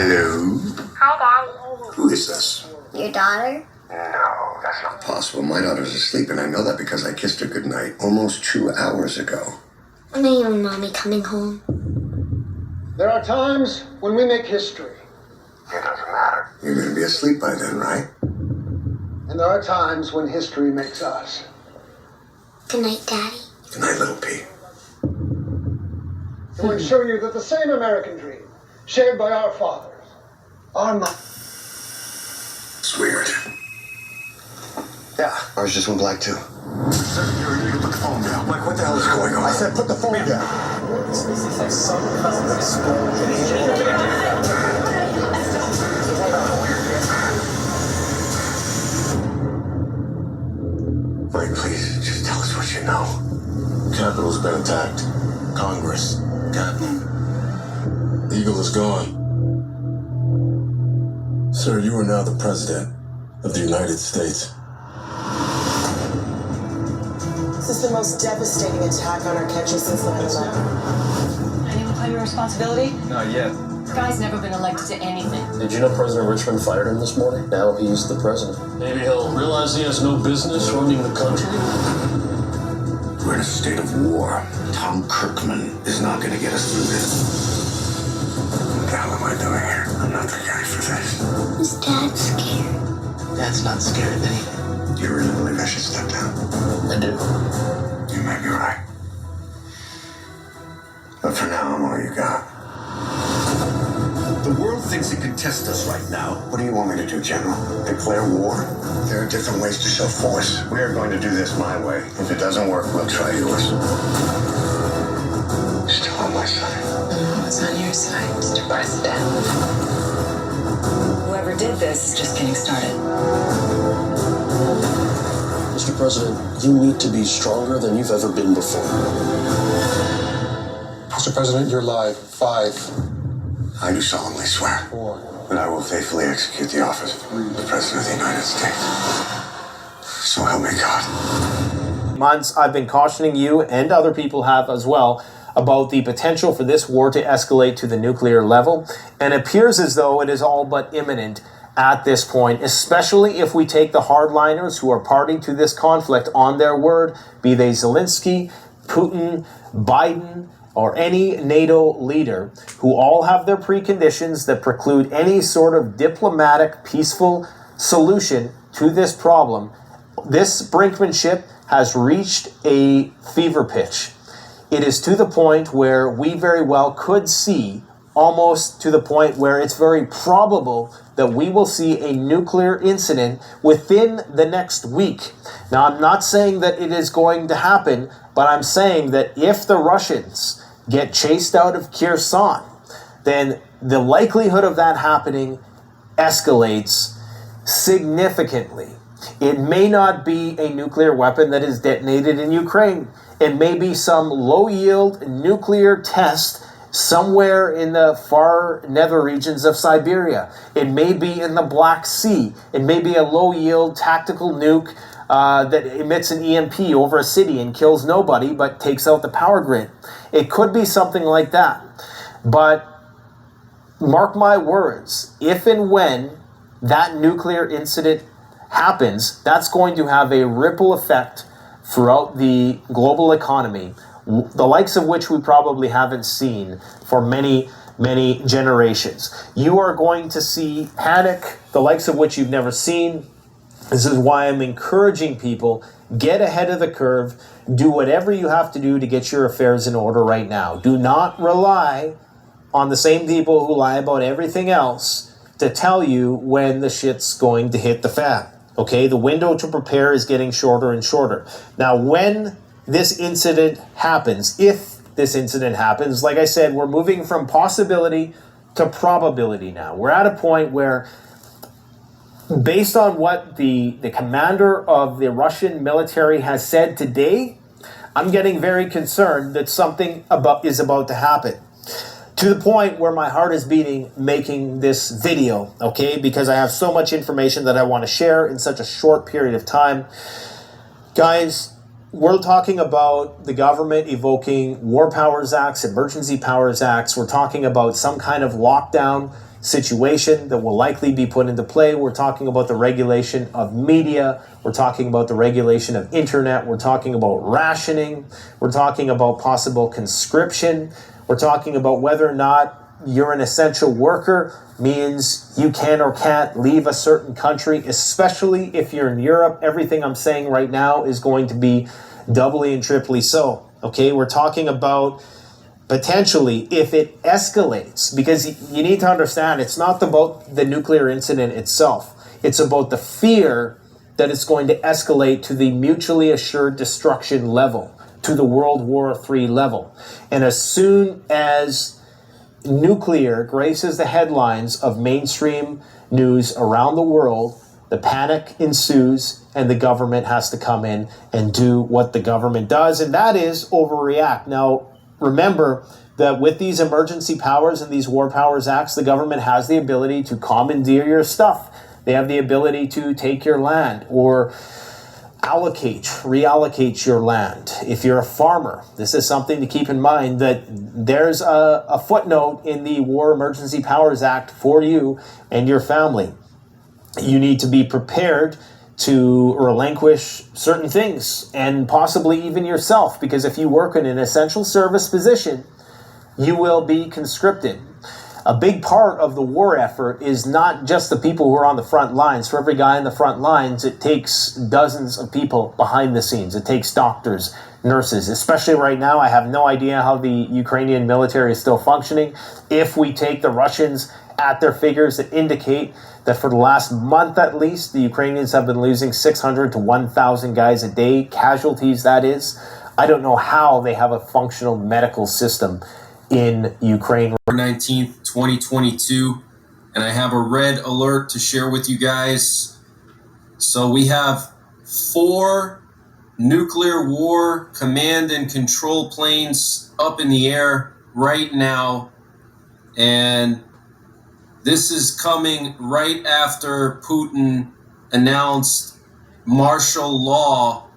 Hello? Hi, Daddy. Who is this? Your daughter? No, that's not possible. My daughter's asleep, and I know that because I kissed her goodnight almost 2 hours ago. When are you and Mommy coming home? There are times when we make history. It doesn't matter. You're going to be asleep by then, right? And there are times when history makes us. Good night, Daddy. Good night, little P. To ensure you that the same American dream, shared by our fathers, our It's weird. Yeah, ours just went black too. Sir, you need to put the phone down. Mike, what the hell is going on? I said put the phone down. Mike, please, just tell us what you know. Capitol's been attacked. Congress. Captain. Eagle is gone. Sir, you are now the President of the United States. This is the most devastating attack on our country since 9/11. Anyone claim your responsibility? Not yet. The guy's never been elected to anything. Did you know President Richmond fired him this morning? Now he's the president. Maybe he'll realize he has no business running the country. We're in a state of war. Tom Kirkman is not going to get us through this. What the hell am I doing here? I'm not the guy for this. Is Dad scared? Dad's not scared of anything. Do you really believe I should step down? I do. You may be right. But for now, I'm all you got. The world thinks it can test us right now. What do you want me to do, General? Declare war? There are different ways to show force. We are going to do this my way. If it doesn't work, we'll try yours. Still on my side. It's on your side, Mr. President. Whoever did this is just getting started. Mr. President, you need to be stronger than you've ever been before. Mr. President, you're live. 5, I do solemnly swear 4. that I will faithfully execute the office of the President of the United States. So help me God. Months I've been cautioning you, and other people have as well, about the potential for this war to escalate to the nuclear level, and it appears as though it is all but imminent at this point, especially if we take the hardliners who are party to this conflict on their word, be they Zelensky, Putin, Biden, or any NATO leader, who all have their preconditions that preclude any sort of diplomatic, peaceful solution to this problem. This brinkmanship has reached a fever pitch. It is to the point where we very well could see, almost to the point where it's very probable that we will see a nuclear incident within the next week. Now, I'm not saying that it is going to happen, but I'm saying that if the Russians get chased out of Kherson, then the likelihood of that happening escalates significantly. It may not be a nuclear weapon that is detonated in Ukraine. It may be some low-yield nuclear test somewhere in the far nether regions of Siberia. It may be in the Black Sea. It may be a low-yield tactical nuke that emits an EMP over a city and kills nobody but takes out the power grid. It could be something like that. But mark my words, if and when that nuclear incident happens, that's going to have a ripple effect throughout the global economy, the likes of which we probably haven't seen for many, many generations. You are going to see panic, the likes of which you've never seen. This is why I'm encouraging people, get ahead of the curve, do whatever you have to do to get your affairs in order right now. Do not rely on the same people who lie about everything else to tell you when the shit's going to hit the fan. Okay, the window to prepare is getting shorter and shorter. Now, when this incident happens, if this incident happens, like I said, we're moving from possibility to probability now. We're at a point where, based on what the commander of the Russian military has said today, I'm getting very concerned that something is about to happen. To the point where my heart is beating making this video, okay? Because I have so much information that I want to share in such a short period of time. Guys, we're talking about the government evoking War Powers Acts, Emergency Powers Acts. We're talking about some kind of lockdown situation that will likely be put into play. We're talking about the regulation of media. We're talking about the regulation of internet. We're talking about rationing. We're talking about possible conscription. We're talking about whether or not you're an essential worker means you can or can't leave a certain country, especially if you're in Europe. Everything I'm saying right now is going to be doubly and triply so. Okay, we're talking about potentially if it escalates, because you need to understand it's not about the nuclear incident itself. It's about the fear that it's going to escalate to the mutually assured destruction level, to the World War III level. And as soon as nuclear graces the headlines of mainstream news around the world, the panic ensues and the government has to come in and do what the government does, and that is overreact. Now, remember that with these emergency powers and these War Powers Acts, the government has the ability to commandeer your stuff. They have the ability to take your land or reallocate your land. If you're a farmer, this is something to keep in mind, that there's a footnote in the War Emergency Powers Act for you and your family. You need to be prepared to relinquish certain things and possibly even yourself, because if you work in an essential service position, you will be conscripted. A big part of the war effort is not just the people who are on the front lines. For every guy in the front lines, it takes dozens of people behind the scenes. It takes doctors, nurses, especially right now. I have no idea how the Ukrainian military is still functioning. If we take the Russians at their figures that indicate that for the last month at least, the Ukrainians have been losing 600 to 1,000 guys a day, casualties that is. I don't know how they have a functional medical system in Ukraine. 19th, 2022, and I have a red alert to share with you guys. So we have 4 nuclear war command and control planes up in the air right now, and this is coming right after Putin announced martial law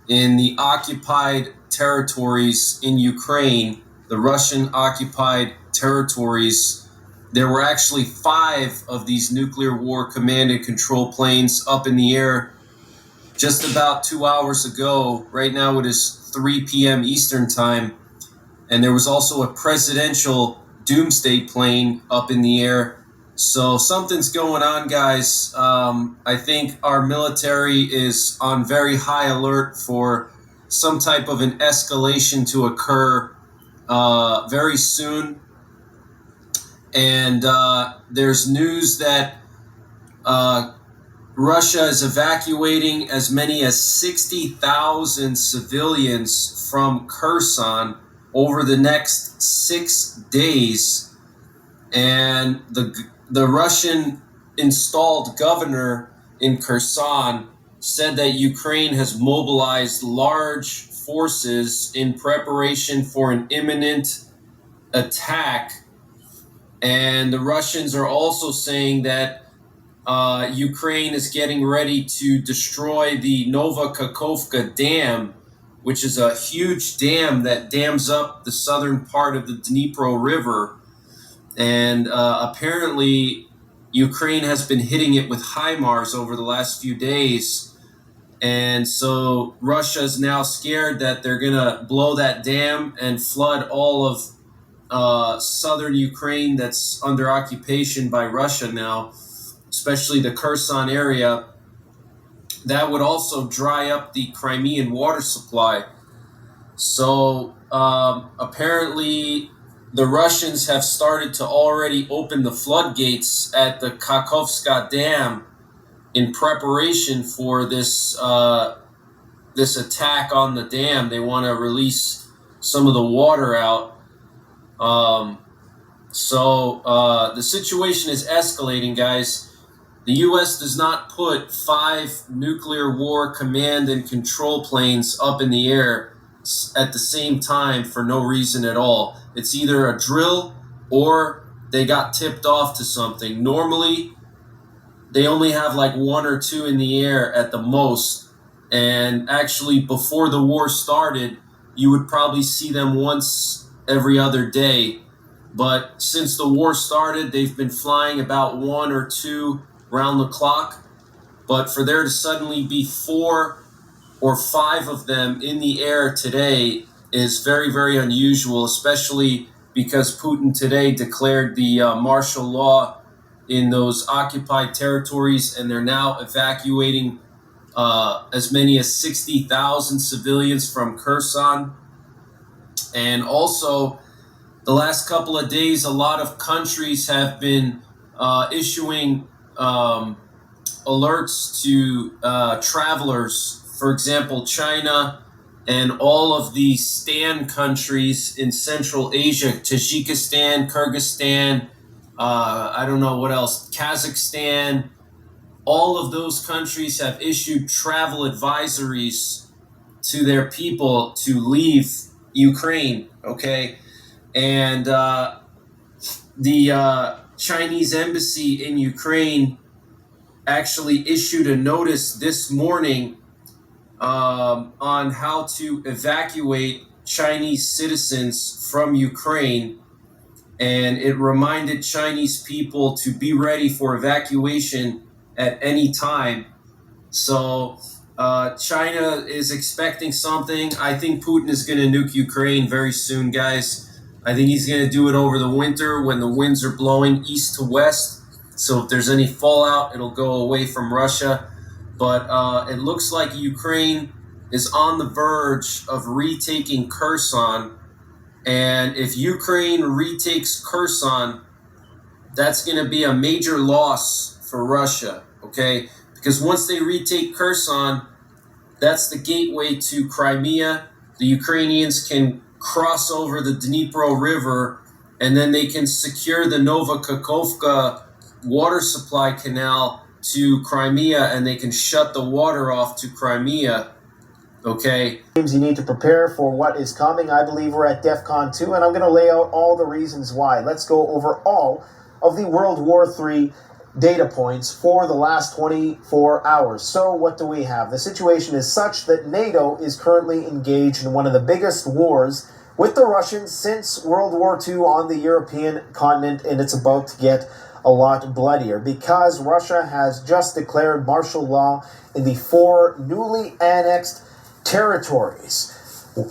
in the occupied territories in Ukraine, the Russian-occupied territories. There were actually 5 of these nuclear war command and control planes up in the air just about 2 hours ago. Right now it is 3 p.m. Eastern time. And there was also a presidential doomsday plane up in the air. So something's going on, guys. I think our military is on very high alert for some type of an escalation to occur very soon. And there's news that Russia is evacuating as many as 60,000 civilians from Kherson over the next 6 days. And the Russian installed governor in Kherson said that Ukraine has mobilized large forces in preparation for an imminent attack. And the Russians are also saying that Ukraine is getting ready to destroy the Novokakhovka Dam, which is a huge dam that dams up the southern part of the Dnipro River. And apparently Ukraine has been hitting it with HIMARS over the last few days. And so Russia is now scared that they're going to blow that dam and flood all of southern Ukraine that's under occupation by Russia now, especially the Kherson area. That would also dry up the Crimean water supply. So apparently the Russians have started to already open the floodgates at the Kakhovska Dam in preparation for this attack on the dam. They want to release some of the water out. So the situation is escalating, guys. The U.S. does not put 5 nuclear war command and control planes up in the air at the same time for no reason at all. It's either a drill or they got tipped off to something. Normally, they only have like 1 or 2 in the air at the most. And actually, before the war started, you would probably see them once every other day. But since the war started, they've been flying about 1 or 2 round the clock. But for there to suddenly be 4 or 5 of them in the air today is very, very unusual, especially because Putin today declared the martial law in those occupied territories, and they're now evacuating as many as 60,000 civilians from Kherson. And also, the last couple of days, a lot of countries have been issuing alerts to travelers. For example, China and all of the Stan countries in Central Asia, Tajikistan, Kyrgyzstan, I don't know what else, Kazakhstan, all of those countries have issued travel advisories to their people to leave Ukraine, okay? And the Chinese embassy in Ukraine actually issued a notice this morning on how to evacuate Chinese citizens from Ukraine. And it reminded Chinese people to be ready for evacuation at any time. So China is expecting something. I think Putin is going to nuke Ukraine very soon, guys. I think he's going to do it over the winter when the winds are blowing east to west. So if there's any fallout, it'll go away from Russia. But it looks like Ukraine is on the verge of retaking Kherson. And if Ukraine retakes Kherson, that's going to be a major loss for Russia, okay? Because once they retake Kherson, that's the gateway to Crimea. The Ukrainians can cross over the Dnipro River, and then they can secure the Novokakhovka water supply canal to Crimea, and they can shut the water off to Crimea, okay? You need to prepare for what is coming. I believe we're at DEFCON 2, and I'm going to lay out all the reasons why. Let's go over all of the World War III data points for the last 24 hours. So what do we have? The situation is such that NATO is currently engaged in one of the biggest wars with the Russians since World War II on the European continent, and it's about to get a lot bloodier because Russia has just declared martial law in the 4 newly annexed territories.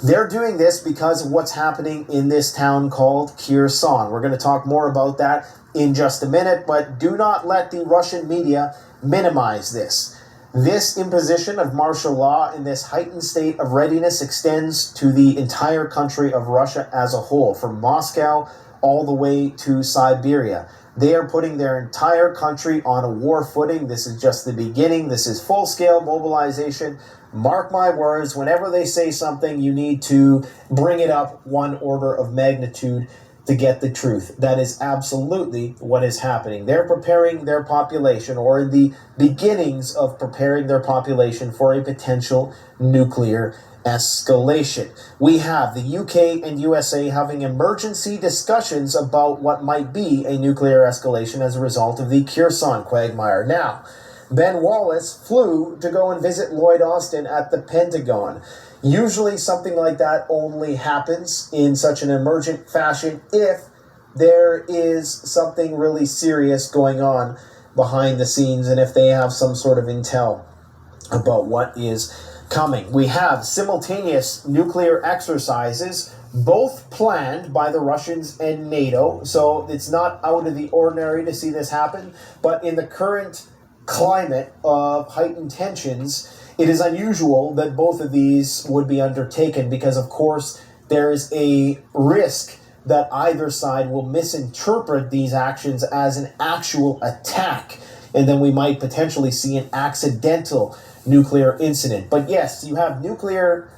They're doing this because of what's happening in this town called Kherson. We're going to talk more about that in just a minute, but do not let the Russian media minimize this. This imposition of martial law in this heightened state of readiness extends to the entire country of Russia as a whole, from Moscow all the way to Siberia. They are putting their entire country on a war footing. This is just the beginning. This is full-scale mobilization. Mark my words, whenever they say something, you need to bring it up 1 order of magnitude to get the truth. That is absolutely what is happening. They're preparing their population, or in the beginnings of preparing their population for a potential nuclear escalation. We have the UK and USA having emergency discussions about what might be a nuclear escalation as a result of the Kherson quagmire. Now, Ben Wallace flew to go and visit Lloyd Austin at the Pentagon. Usually something like that only happens in such an emergent fashion if there is something really serious going on behind the scenes and if they have some sort of intel about what is coming. We have simultaneous nuclear exercises, both planned by the Russians and NATO, so it's not out of the ordinary to see this happen, but in the current climate of heightened tensions, it is unusual that both of these would be undertaken because, of course, there is a risk that either side will misinterpret these actions as an actual attack, and then we might potentially see an accidental nuclear incident. But yes, you have nuclear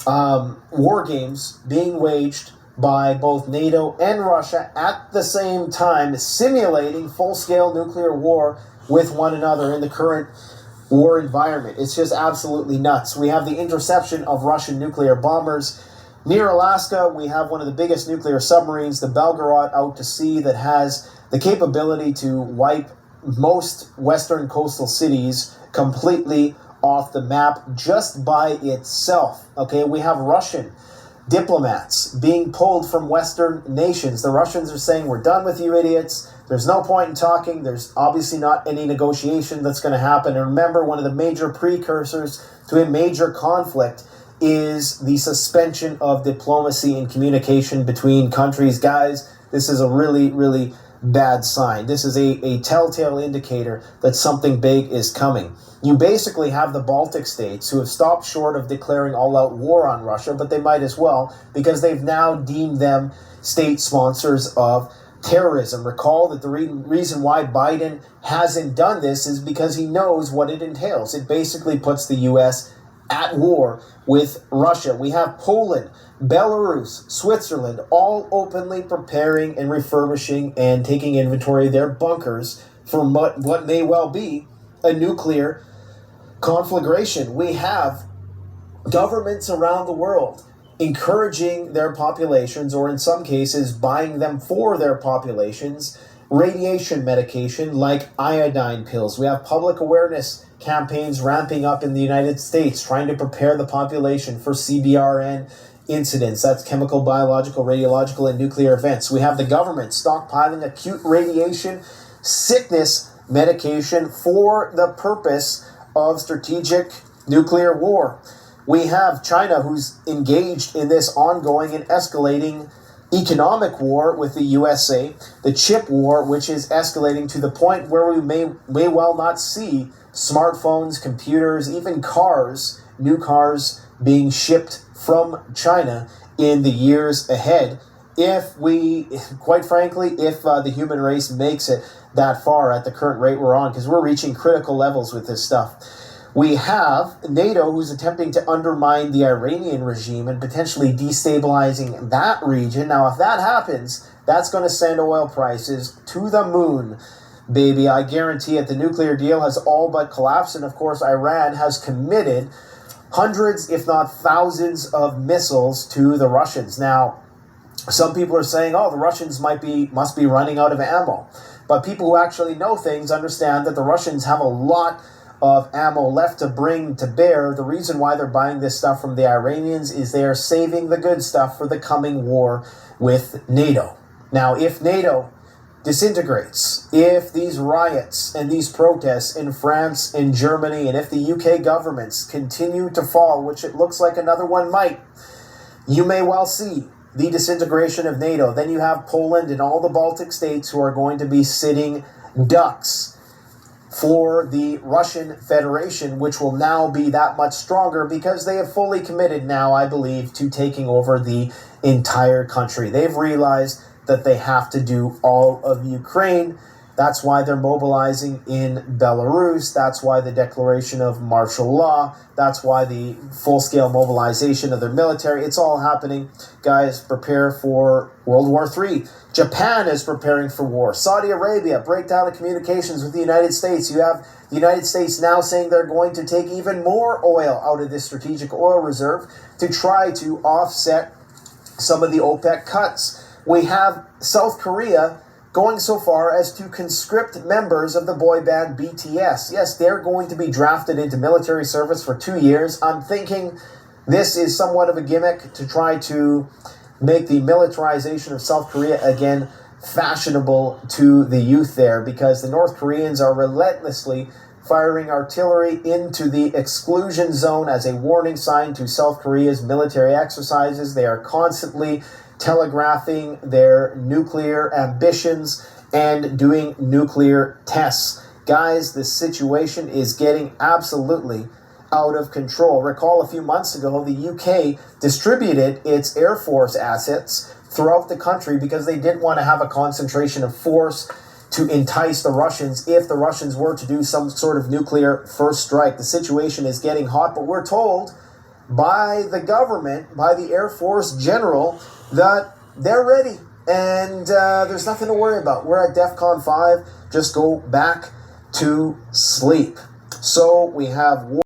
war games being waged by both NATO and Russia at the same time, simulating full-scale nuclear war with one another in the current war environment. It's just absolutely nuts. We have the interception of Russian nuclear bombers. Near Alaska, we have one of the biggest nuclear submarines, the Belgorod, out to sea that has the capability to wipe most western coastal cities completely off the map just by itself. Okay, we have Russian diplomats being pulled from Western nations. The Russians are saying, we're done with you idiots. There's no point in talking. There's obviously not any negotiation that's going to happen. And remember, one of the major precursors to a major conflict is the suspension of diplomacy and communication between countries. Guys, this is a really, really bad sign. This is a telltale indicator that something big is coming. You basically have the Baltic states who have stopped short of declaring all-out war on Russia, but they might as well, because they've now deemed them state sponsors of terrorism. Recall that the reason why Biden hasn't done this is because he knows what it entails. It basically puts the U.S. at war with Russia. We have Poland, Belarus, Switzerland, all openly preparing and refurbishing and taking inventory of their bunkers for what may well be a nuclear conflagration. We have governments around the world encouraging their populations, or in some cases buying them for their populations, radiation medication like iodine pills. We have public awareness campaigns ramping up in the United States, trying to prepare the population for CBRN incidents. That's chemical, biological, radiological, and nuclear events. We have the government stockpiling acute radiation sickness medication for the purpose of strategic nuclear war. We have China, who's engaged in this ongoing and escalating economic war with the USA, the chip war, which is escalating to the point where we may well not see smartphones, computers, even cars, new cars being shipped from China in the years ahead. If we, quite frankly, if the human race makes it that far at the current rate we're on, because we're reaching critical levels with this stuff. We have NATO, who's attempting to undermine the Iranian regime and potentially destabilizing that region. Now, if that happens, that's going to send oil prices to the moon, baby. I guarantee it. The nuclear deal has all but collapsed. And, of course, Iran has committed hundreds, if not thousands, of missiles to the Russians. Now, some people are saying, oh, the Russians must be running out of ammo. But people who actually know things understand that the Russians have a lot of ammo left to bring to bear. The reason why they're buying this stuff from the Iranians is they are saving the good stuff for the coming war with NATO. Now, if NATO disintegrates, if these riots and these protests in France and Germany, and if the UK governments continue to fall, which it looks like another one might, you may well see the disintegration of NATO. Then you have Poland and all the Baltic states who are going to be sitting ducks for the Russian Federation, which will now be that much stronger because they have fully committed now, I believe, to taking over the entire country. They've realized that they have to do all of Ukraine. That's why they're mobilizing in Belarus. That's why the declaration of martial law. That's why the full-scale mobilization of their military. It's all happening. Guys, prepare for World War III. Japan is preparing for war. Saudi Arabia, breakdown of communications with the United States. You have the United States now saying they're going to take even more oil out of this strategic oil reserve to try to offset some of the OPEC cuts. We have South Korea going so far as to conscript members of the boy band BTS. Yes, they're going to be drafted into military service for 2 years. I'm thinking this is somewhat of a gimmick to try to make the militarization of South Korea again fashionable to the youth there, because the North Koreans are relentlessly firing artillery into the exclusion zone as a warning sign to South Korea's military exercises. They are constantly telegraphing their nuclear ambitions and doing nuclear tests. Guys, this situation is getting absolutely out of control. Recall a few months ago, the UK distributed its Air Force assets throughout the country because they didn't want to have a concentration of force to entice the Russians if the Russians were to do some sort of nuclear first strike. The situation is getting hot, but we're told by the government, by the Air Force General, that they're ready and there's nothing to worry about. We're at DEFCON 5. Just go back to sleep. So we have war.